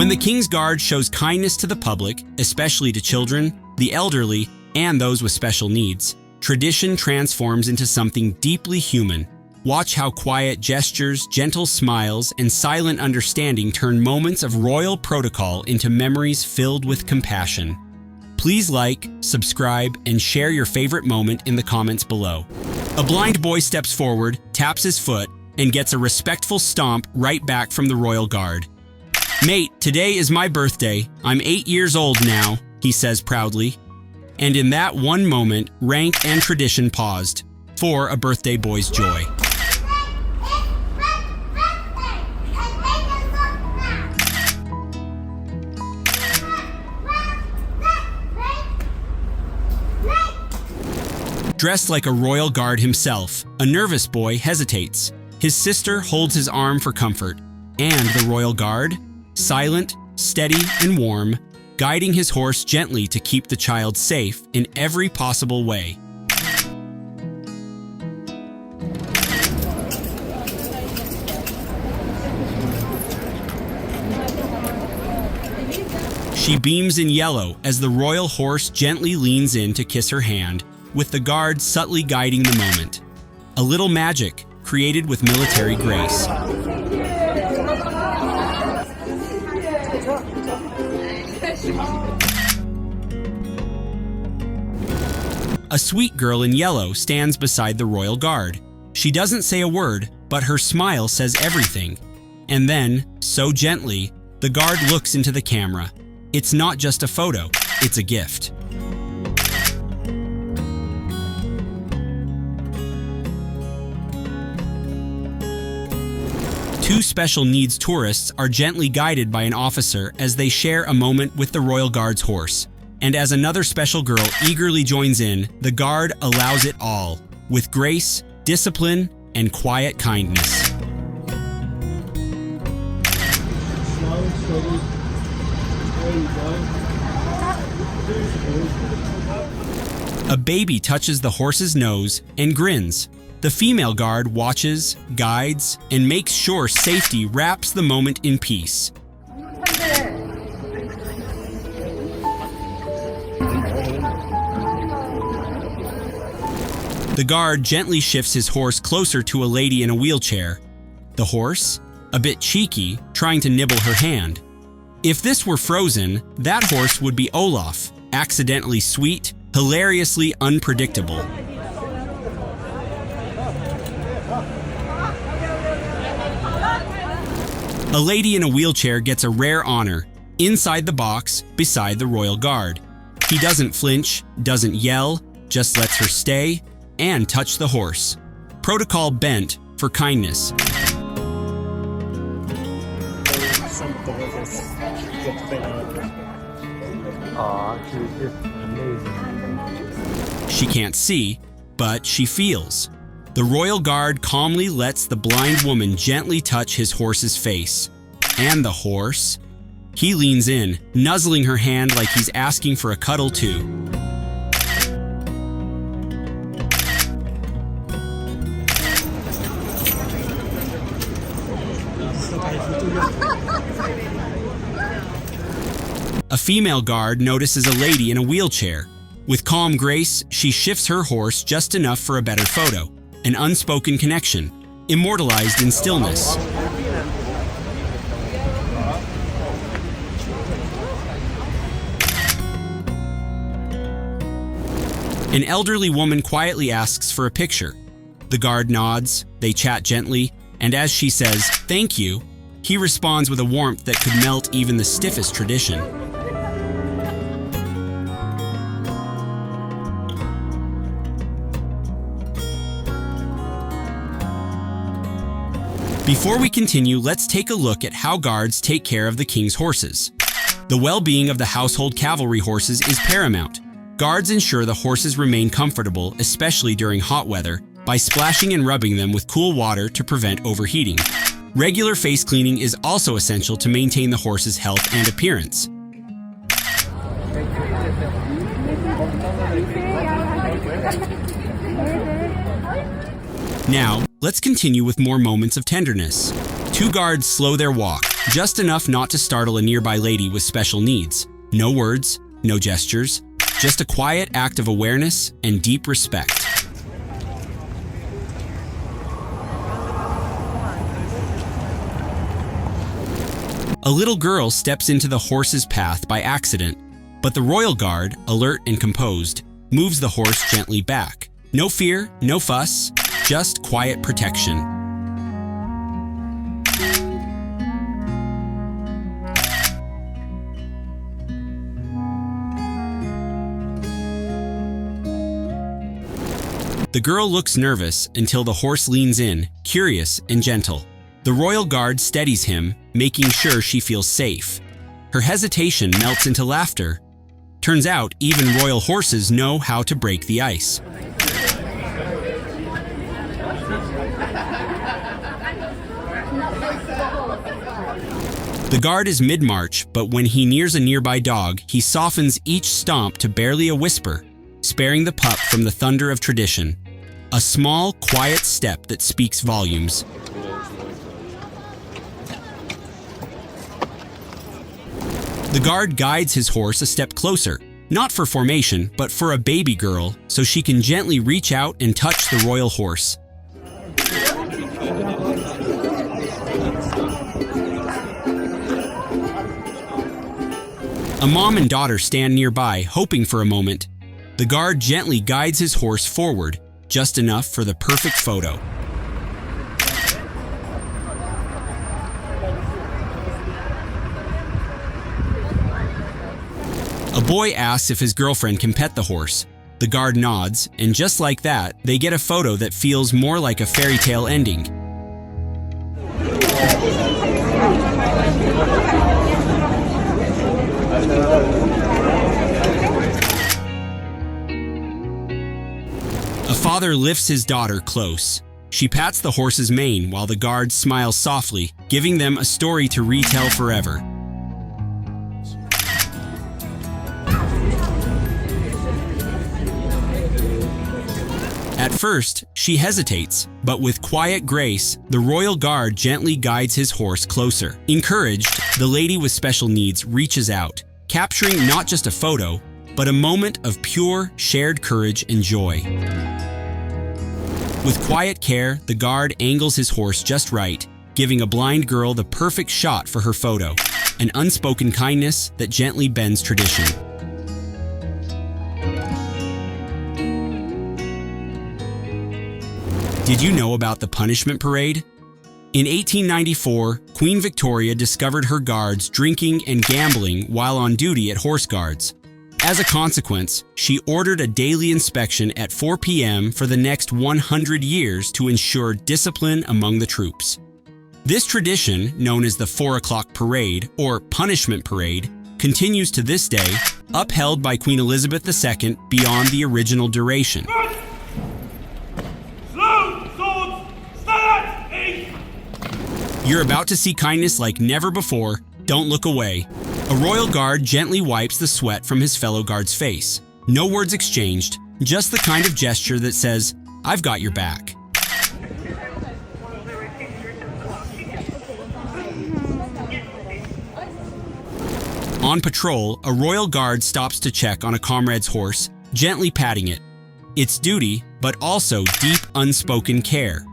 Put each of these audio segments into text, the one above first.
When the King's Guard shows kindness to the public, especially to children, the elderly, and those with special needs, tradition transforms into something deeply human. Watch how quiet gestures, gentle smiles, and silent understanding turn moments of royal protocol into memories filled with compassion. Please like, subscribe, and share your favorite moment in the comments below. A blind boy steps forward, taps his foot, and gets a respectful stomp right back from the Royal Guard. "Mate, today is my birthday. I'm 8 years old now," he says proudly. And in that one moment, rank and tradition paused for a birthday boy's joy. Dressed like a royal guard himself, a nervous boy hesitates. His sister holds his arm for comfort, and the royal guard, silent, steady, and warm, guiding his horse gently to keep the child safe in every possible way. She beams in yellow as the royal horse gently leans in to kiss her hand, with the guard subtly guiding the moment. A little magic, created with military grace. A sweet girl in yellow stands beside the royal guard. She doesn't say a word, but her smile says everything. And then, so gently, the guard looks into the camera. It's not just a photo, it's a gift. Two special needs tourists are gently guided by an officer as they share a moment with the Royal Guard's horse. And as another special girl eagerly joins in, the guard allows it all, with grace, discipline, and quiet kindness. A baby touches the horse's nose and grins. The female guard watches, guides, and makes sure safety wraps the moment in peace. The guard gently shifts his horse closer to a lady in a wheelchair. The horse, a bit cheeky, trying to nibble her hand. If this were Frozen, that horse would be Olaf, accidentally sweet, hilariously unpredictable. A lady in a wheelchair gets a rare honor, inside the box, beside the Royal Guard. He doesn't flinch, doesn't yell, just lets her stay and touch the horse. Protocol bent for kindness. She can't see, but she feels. The Royal Guard calmly lets the blind woman gently touch his horse's face. And the horse? He leans in, nuzzling her hand like he's asking for a cuddle too. A female guard notices a lady in a wheelchair. With calm grace, she shifts her horse just enough for a better photo. An unspoken connection, immortalized in stillness. An elderly woman quietly asks for a picture. The guard nods, they chat gently, and as she says, "Thank you," he responds with a warmth that could melt even the stiffest tradition. Before we continue, let's take a look at how guards take care of the king's horses. The well-being of the household cavalry horses is paramount. Guards ensure the horses remain comfortable, especially during hot weather, by splashing and rubbing them with cool water to prevent overheating. Regular face cleaning is also essential to maintain the horse's health and appearance. Now, let's continue with more moments of tenderness. Two guards slow their walk, just enough not to startle a nearby lady with special needs. No words, no gestures, just a quiet act of awareness and deep respect. A little girl steps into the horse's path by accident, but the royal guard, alert and composed, moves the horse gently back. No fear, no fuss, just quiet protection. The girl looks nervous until the horse leans in, curious and gentle. The royal guard steadies him, making sure she feels safe. Her hesitation melts into laughter. Turns out, even royal horses know how to break the ice. The guard is mid-march, but when he nears a nearby dog, he softens each stomp to barely a whisper, sparing the pup from the thunder of tradition. A small, quiet step that speaks volumes. The guard guides his horse a step closer, not for formation, but for a baby girl, so she can gently reach out and touch the royal horse. A mom and daughter stand nearby, hoping for a moment. The guard gently guides his horse forward, just enough for the perfect photo. A boy asks if his girlfriend can pet the horse. The guard nods, and just like that, they get a photo that feels more like a fairy tale ending. A father lifts his daughter close. She pats the horse's mane while the guard smiles softly, giving them a story to retell forever. At first, she hesitates, but with quiet grace, the royal guard gently guides his horse closer. Encouraged, the lady with special needs reaches out, capturing not just a photo, but a moment of pure, shared courage and joy. With quiet care, the guard angles his horse just right, giving a blind girl the perfect shot for her photo, an unspoken kindness that gently bends tradition. Did you know about the punishment parade? In 1894, Queen Victoria discovered her guards drinking and gambling while on duty at Horse Guards. As a consequence, she ordered a daily inspection at 4 p.m. for the next 100 years to ensure discipline among the troops. This tradition, known as the 4 o'clock parade or punishment parade, continues to this day, upheld by Queen Elizabeth II beyond the original duration. You're about to see kindness like never before. Don't look away. A royal guard gently wipes the sweat from his fellow guard's face. No words exchanged, just the kind of gesture that says, "I've got your back." On patrol, a royal guard stops to check on a comrade's horse, gently patting it. It's duty, but also deep, unspoken care.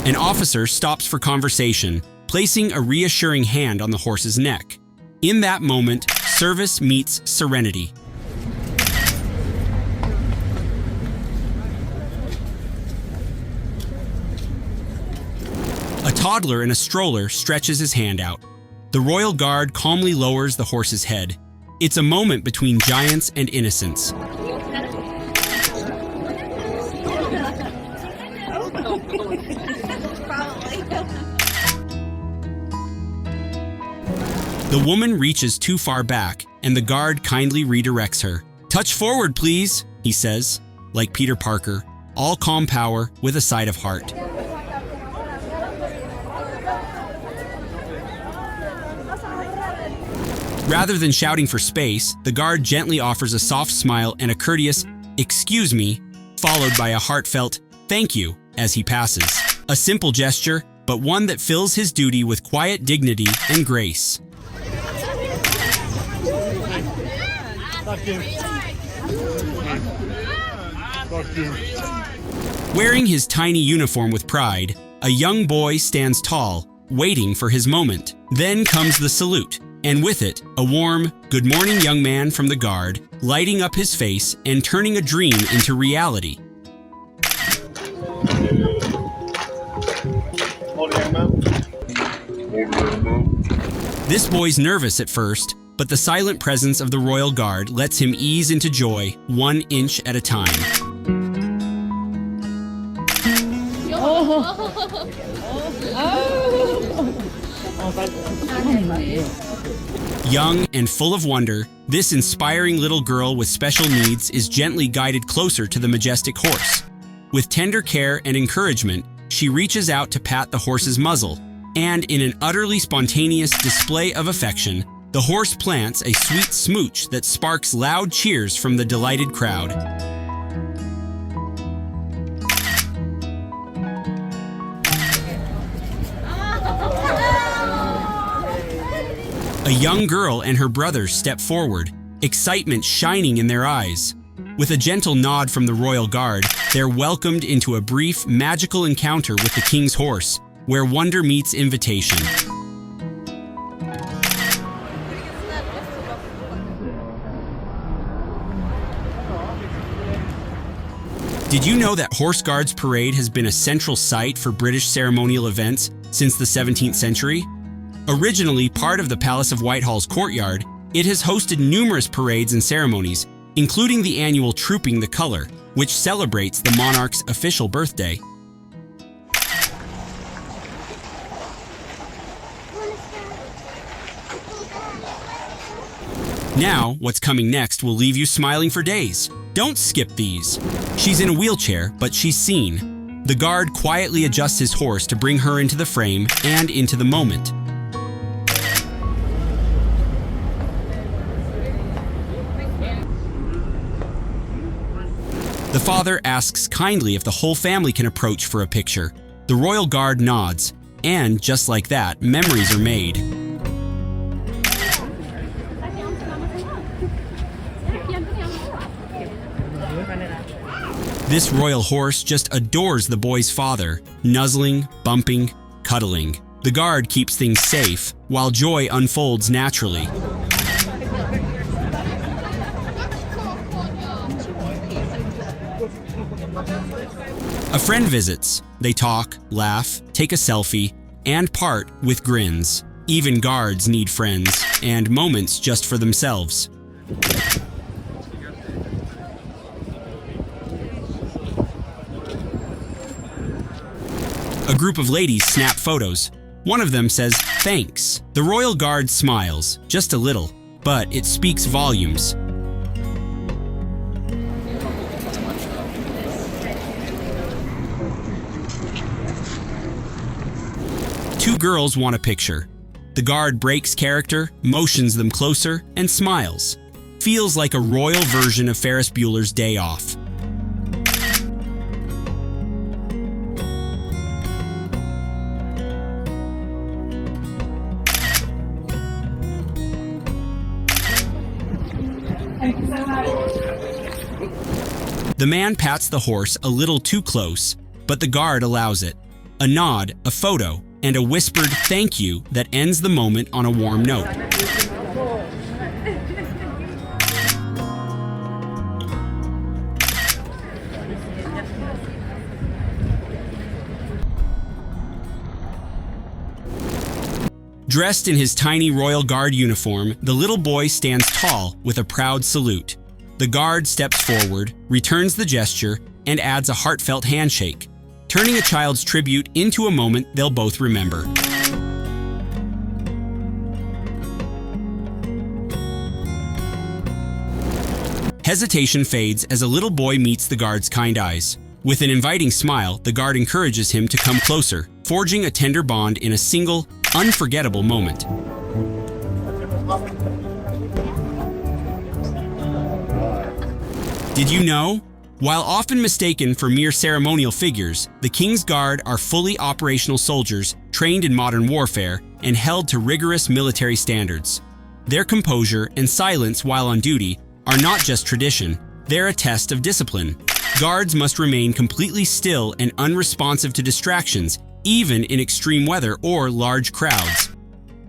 An officer stops for conversation, placing a reassuring hand on the horse's neck. In that moment, service meets serenity. A toddler in a stroller stretches his hand out. The royal guard calmly lowers the horse's head. It's a moment between giants and innocence. The woman reaches too far back, and the guard kindly redirects her. "Touch forward, please," he says, like Peter Parker, all calm power with a side of heart. Rather than shouting for space, the guard gently offers a soft smile and a courteous, "Excuse me," followed by a heartfelt "thank you" as he passes. A simple gesture, but one that fills his duty with quiet dignity and grace. Wearing his tiny uniform with pride, a young boy stands tall, waiting for his moment. Then comes the salute, and with it, a warm, "Good morning, young man" from the guard, lighting up his face and turning a dream into reality. This boy's nervous at first, but the silent presence of the Royal Guard lets him ease into joy 1 inch at a time. Young and full of wonder, this inspiring little girl with special needs is gently guided closer to the majestic horse. With tender care and encouragement, she reaches out to pat the horse's muzzle, and in an utterly spontaneous display of affection, the horse plants a sweet smooch that sparks loud cheers from the delighted crowd. A young girl and her brothers step forward, excitement shining in their eyes. With a gentle nod from the Royal Guard, they're welcomed into a brief, magical encounter with the King's horse, where wonder meets invitation. Did you know that Horse Guards Parade has been a central site for British ceremonial events since the 17th century? Originally part of the Palace of Whitehall's courtyard, it has hosted numerous parades and ceremonies, including the annual Trooping the Colour, which celebrates the monarch's official birthday. Now, what's coming next will leave you smiling for days. Don't skip these. She's in a wheelchair, but she's seen. The guard quietly adjusts his horse to bring her into the frame and into the moment. The father asks kindly if the whole family can approach for a picture. The Royal Guard nods, and just like that, memories are made. This royal horse just adores the boy's father, nuzzling, bumping, cuddling. The guard keeps things safe, while joy unfolds naturally. A friend visits. They talk, laugh, take a selfie, and part with grins. Even guards need friends, and moments just for themselves. A group of ladies snap photos. One of them says, "Thanks." The Royal Guard smiles, just a little, but it speaks volumes. Two girls want a picture. The guard breaks character, motions them closer, and smiles. Feels like a royal version of Ferris Bueller's Day Off. The man pats the horse a little too close, but the guard allows it. A nod, a photo, and a whispered thank you that ends the moment on a warm note. Dressed in his tiny Royal Guard uniform, the little boy stands tall with a proud salute. The guard steps forward, returns the gesture, and adds a heartfelt handshake, turning a child's tribute into a moment they'll both remember. Hesitation fades as a little boy meets the guard's kind eyes. With an inviting smile, the guard encourages him to come closer, forging a tender bond in a single, unforgettable moment. Did you know? While often mistaken for mere ceremonial figures, the King's Guard are fully operational soldiers trained in modern warfare and held to rigorous military standards. Their composure and silence while on duty are not just tradition, they're a test of discipline. Guards must remain completely still and unresponsive to distractions, even in extreme weather or large crowds.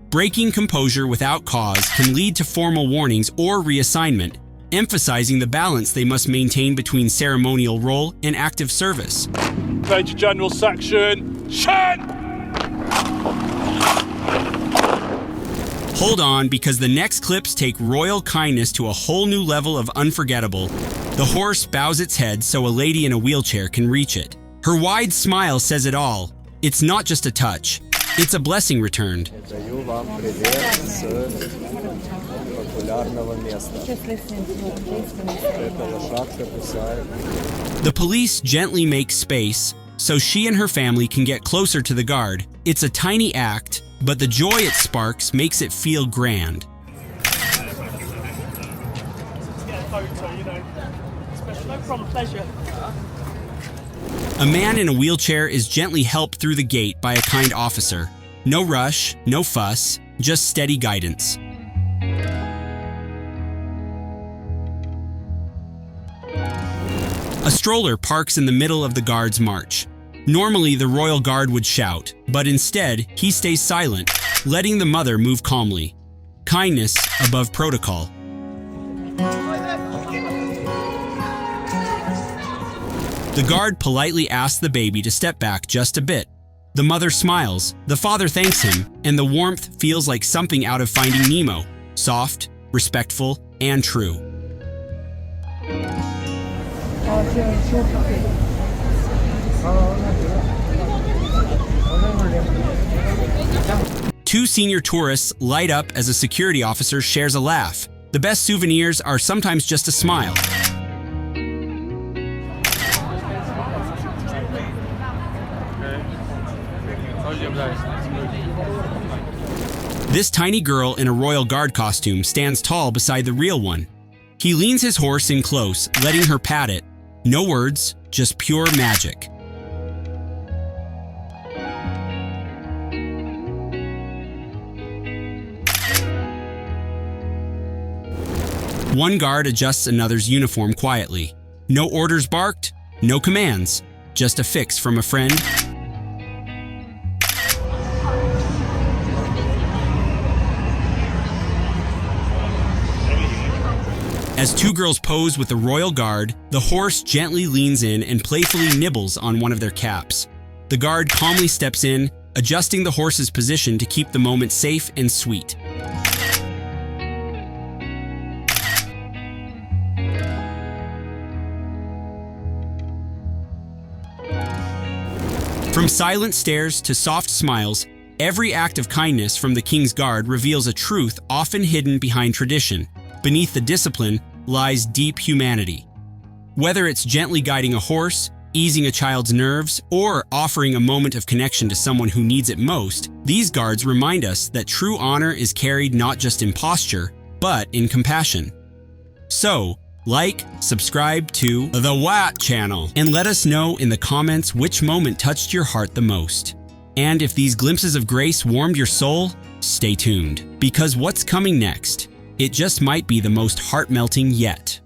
Breaking composure without cause can lead to formal warnings or reassignment, emphasizing the balance they must maintain between ceremonial role and active service. Major General Section, Shen! Hold on, because the next clips take royal kindness to a whole new level of unforgettable. The horse bows its head so a lady in a wheelchair can reach it. Her wide smile says it all. It's not just a touch, it's a blessing returned. The police gently make space so she and her family can get closer to the guard. It's a tiny act, but the joy it sparks makes it feel grand. A man in a wheelchair is gently helped through the gate by a kind officer. No rush, no fuss, just steady guidance. A stroller parks in the middle of the guard's march. Normally, the royal guard would shout, but instead, he stays silent, letting the mother move calmly. Kindness above protocol. The guard politely asks the baby to step back just a bit. The mother smiles, the father thanks him, and the warmth feels like something out of Finding Nemo. Soft, respectful, and true. Two senior tourists light up as a security officer shares a laugh. The best souvenirs are sometimes just a smile. This tiny girl in a royal guard costume stands tall beside the real one. He leans his horse in close, letting her pat it. No words, just pure magic. One guard adjusts another's uniform quietly. No orders barked, no commands, just a fix from a friend. As two girls pose with the royal guard, the horse gently leans in and playfully nibbles on one of their caps. The guard calmly steps in, adjusting the horse's position to keep the moment safe and sweet. From silent stares to soft smiles, every act of kindness from the King's Guard reveals a truth often hidden behind tradition. Beneath the discipline lies deep humanity. Whether it's gently guiding a horse, easing a child's nerves, or offering a moment of connection to someone who needs it most, these guards remind us that true honor is carried not just in posture, but in compassion. So, like, subscribe to the WAT channel, and let us know in the comments which moment touched your heart the most. And if these glimpses of grace warmed your soul, stay tuned, because what's coming next? It just might be the most heart-melting yet.